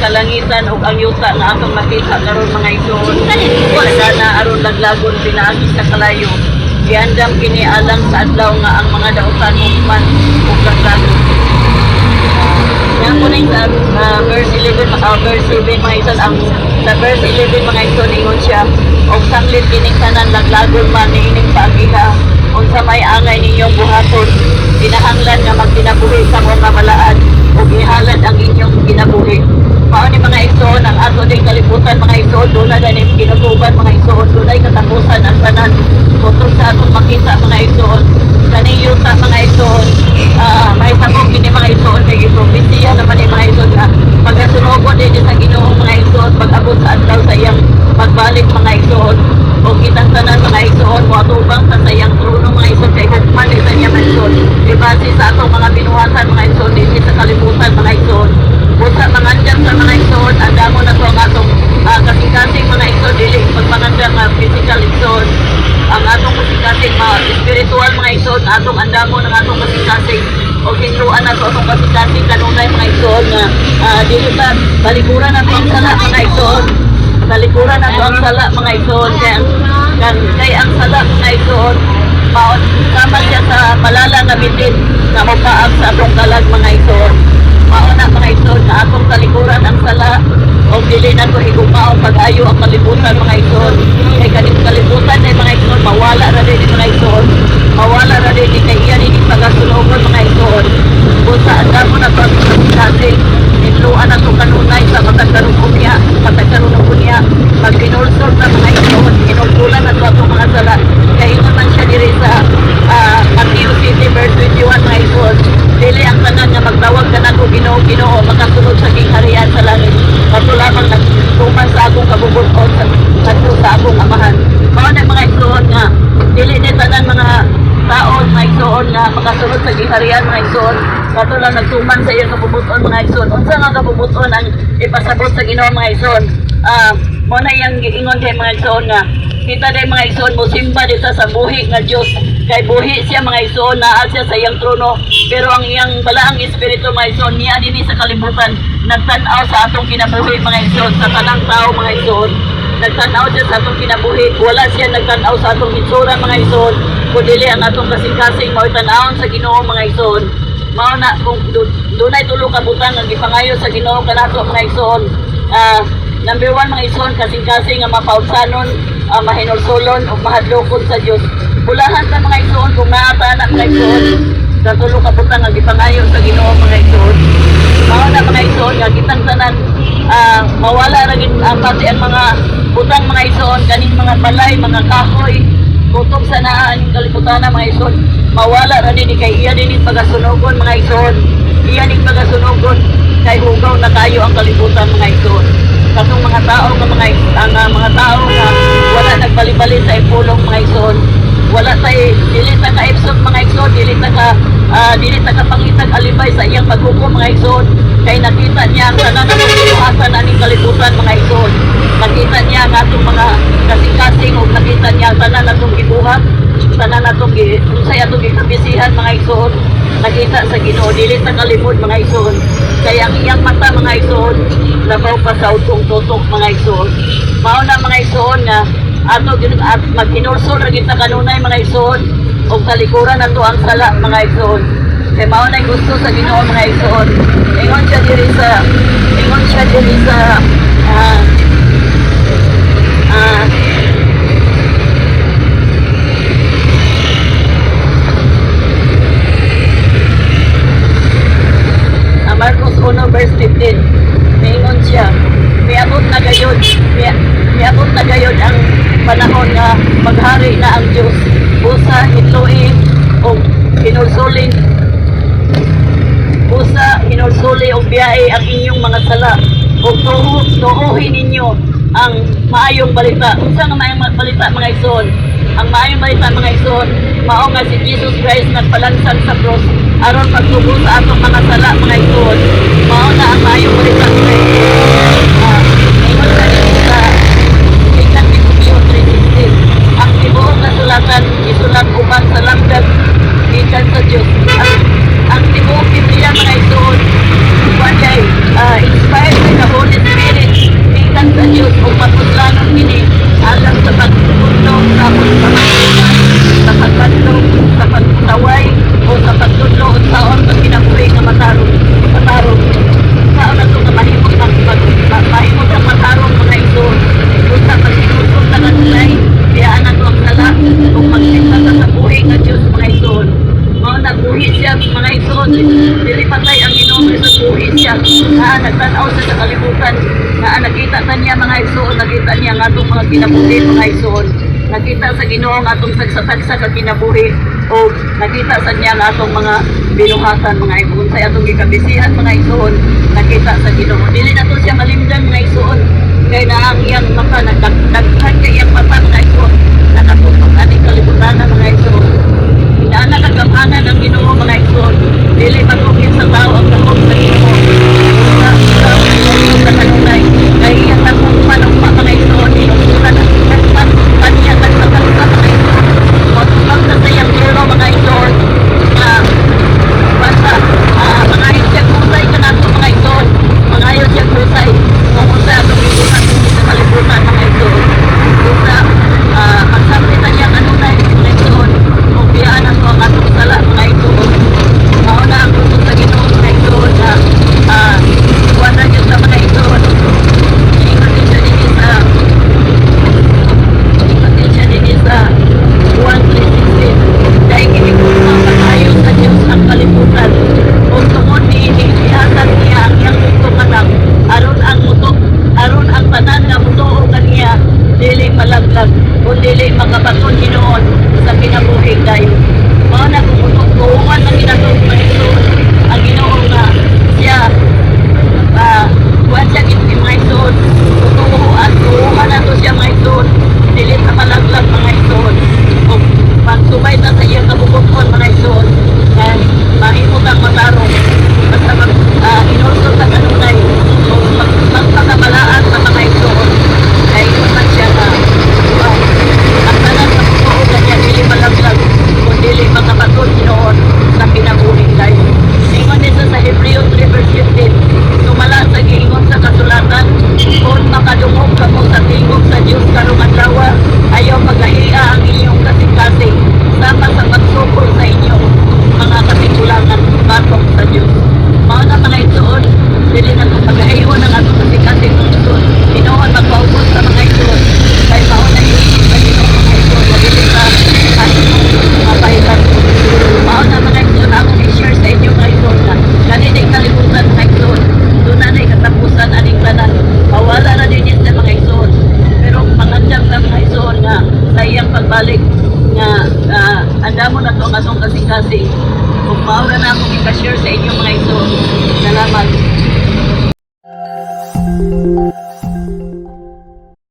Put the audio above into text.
kalangitan ug ang yuta nga atong makita karon mga igsoon. Wa sana aron laglagon pinaagi sa kalayo. Giandam kini alang sa adlaw nga ang mga dautan man ug kasagot. Yan po rin sa verse 11, verse 7 mga igsoon, ang sa verse 11 mga igsoon ingon siya, og sanglit kining tanan laglagon man niining paagiha, unsa may angay ninyong buhaton, kinahanglan nga magkinabuhi sa mga malaan ug ihalad ang inyong kinabuhi. Mao ni mga igsoon ang ato ding kalibutan mga igsoon, doon na din kinutuban mga igsoon, doon ay katapusan ang tanan kung sa atong makita mga igsoon. Kani yuta mga igsoon, may sabog kini mga igsoon kay gipropesiya naman ni mga igsoon nga pagkasunugon din sa Ginoo mga igsoon pag-abot sa adlaw sa iyang pagbalik mga igsoon. O kitang tanan mga igsoon mo atubang sa sayang trono mga igsoon kay hagman sa niya mga igsoon. Ibase sa atong mga binuhatan mga igsoon dinhi sa kalibutan mga igsoon. Busa mangandam sa mga igsoon, andamo na to ang atong kasing-kasing mga igsoon dili pagmangandam nga physical igsoon. Ang atong kasing-kasing mga spiritual mga igsoon, atong andamo ng atong kasing-kasing o hinruan na to atong kasing-kasing kanunay mga igsoon nga dili pa balikuran na to ang sala mga igsoon. Balikuran na to ang sala mga igsoon kay ang sala mga igsoon maon sama siya sa malala nga bitin nga mopaag sa atong kalag mga igsoon. Mao na mga igsoon na atong talikuran ang sala o dili na to higumaon pag-ayo ang kalibutan mga igsoon. Kay kanang kalibutan ay mga igsoon mawala ra din mga igsoon. Mawala ra din kay iya ni pagasunugon mga igsoon. Busa andamo na to kasi nitluan na to kanunay sa matagkaroon unya, pag pinulsor na mga igsoon, inultulan na to atong mga sala. Kay ingon man siya diri sa Matthew 20 verse 21 mga igsoon. Dili ang tanan nga magtawag ka na ko Ginoo makasunod sa kingharian sa langit. Kato lamang nagtuman sa akong kabubuton sa akong amahan. Mao na mga igsoon nga dili ni tanan mga taon mga igsoon nga makasunod sa kingharian mga igsoon. Kato lang nagtuman sa iyang kabubuton mga igsoon. Unsa nga kabubuton ang ipasabot sa Ginoo mga igsoon? Mo na iyang giingon kay mga igsoon nga kita day mga igsoon mo simba dito sa buhi nga Dios. Kay buhi siya mga igsoon, naa siya sa iyang trono, pero ang iyang balaang espiritu mga igsoon niya dinhi sa kalibutan nagtan-aw sa atong kinabuhi mga igsoon, sa tanang tao mga igsoon. Nagtan-aw siya sa atong kinabuhi, wala siya nagtan-aw sa atong hitsura mga igsoon, kundi ang atong kasing-kasing mao tan-awon sa Ginoo mga igsoon. Mao na kung dunay tulo ka butang nga gipangayo sa Ginoo kanato mga igsoon. Number 1 mga igsoon, kasing-kasing nga mapaulsanon, mahinulsulon ug mahadlokon sa Dios. Bulahan sa mga igsoon kung naata na mga igsoon sa tulo ka butang nga gipangayo sa Ginoo mga igsoon. Mao na mga igsoon nga kitang tanan mawala ra gid pati ang mga butang mga igsoon kaning mga balay, mga kahoy, kutob sa naa ang kalibutan mga igsoon. Mawala ra din kay iya din pagasunugon mga igsoon. Iya din pagasunugon kay hugaw na kayo ang kalibutan mga igsoon. Katong mga tao nga mga tao nga wala nagbali-bali sa ipulong mga igsoon. Wala tay dili ta ka ipsot mga igsoon, dili ta ka pangitag alibay sa iyang paghukom mga igsoon. Kay nakita niya ang tanan ng buhasan aning kalibutan mga igsoon. Nakita niya ang atong mga kasing-kasing ug nakita niya ang tanan atong gibuhat, tanan atong unsay atong gikabisihan mga igsoon. Nakita sa Ginoo, dili ta kalimod mga igsoon. Kaya ang iyang mata mga igsoon labaw pa sa utong-tutok mga igsoon. Mao na mga igsoon nga ato at maghinulsol ra kita kanunay mga igsoon og talikuran nato ang sala mga igsoon. Kay mao na gusto sa Ginoo mga igsoon. Ingon siya diri sa Marcos 1 verse 15. Ingon siya, miabot na gayod ang panahon nga maghari na ang Dios. Busa hitluin o hinulsuli o biyai ang inyong mga sala o tuhuhin ninyo ang maayong balita. Unsa nga maayong balita mga igsoon? Ang maayong balita mga igsoon, mao nga si Jesus Christ nagpalansan sa cross aron magtubo sa atong mga sala mga igsoon. Mao na ang maayong balita mga igsoon. Ingon na din sa Tingnan Timoteo 3:16. Ang tibuok na sulatan isulat uban sa lamdag gikan sa Dios. Ang tibuok Biblia mga igsoon, inspired by the Holy nagtanaw siya sa kalibutan nga nakita ta niya mga igsoon, nakita niya nga itong mga kinabuhi mga igsoon, nakita sa Ginoo nga itong tagsa-tagsa ka kinabuhi, o nakita sa niya nga itong mga binuhatan mga igsoon, sa atong gikabisihan mga igsoon, nakita sa Ginoo. Dili na to siya malimdan mga igsoon, kay na ang iyang mata nagdaghan kay iyang mata mga igsoon, nakatutok ating kalibutan na mga igsoon. Inaana kagamanan ng Ginoo mga igsoon, dili matugin sa tao ang takot sa Ginoo. Sa kanunay, kay iyang tagupan ang mga igsoon, inusulan ang nagpan, kanya nagsasalita mga igsoon. Matupag na sa iyang gero mga igsoon, na basta mga isyag kusay ka na ito mga igsoon, mga isyag kusay, kung kusay atong ibutan sa kalibutan mga igsoon. Kusa, magsabitan niya kanunay mga igsoon, kung biyaan ang mga atong sala mga igsoon. Mauna ang gusto sa Ginoo mga igsoon na wala niyo sa mga igsoon. Ingatin siya din sa 1:3:16. Dahil kinikong pag-ayo sa Diyos ang kalibutan. Kung tungod ihatag niya ang iyang gusto anak, aron ang tanan nga mutuo kaniya, dili malaglag, kung dili makabaton Ginoon sa kinabuhi kayo. Mauna kung tuungan na ginatong mga igsoon, ang Ginoo nga siya buwan siya mga igsoon, tuungan na to siya mga igsoon, dili na malaglag mga igsoon. Kung pagsubay na sa iyang kabubukon mga igsoon, mahimot ang matarong, basta inulso sa kanunay, kung magpakabalaan sa mga igsoon, kaya ikuman siya na ang tanan sa buo kanya dili malaglag, kung dili makabaton Ginoon sa kinabuhi kayo. Ingon nito sa Hebreo 3:15, sumala sa giingon sa kasulatan, kung makadungog ka mo sa tingog sa Diyos karong adlaw, ayaw magahia ang inyong kasing-kasing, sama sa pagsupol sa inyong mga kasigulangan batok sa Diyos. Mao na mga igsoon, dili na itong magahiyon ang atong kasing-kasing ng igsoon. Inoon magpaubos sa mga igsoon, kay mao na iisip sa Ginoo mga igsoon, dili sa ating mga pahilan. Mao na mga igsoon, akong i-share sa inyo mga igsoon na kanining kalibutan mga igsoon, doon na katapusan aning tanan, mawala na din sa mga igsoon. Pero manganjang sa mga igsoon nga sa iyang pagbalik nga andamo na to ang atong kasing-kasing. Kung maura na akong i-share sa inyo mga igsoon. Salamat.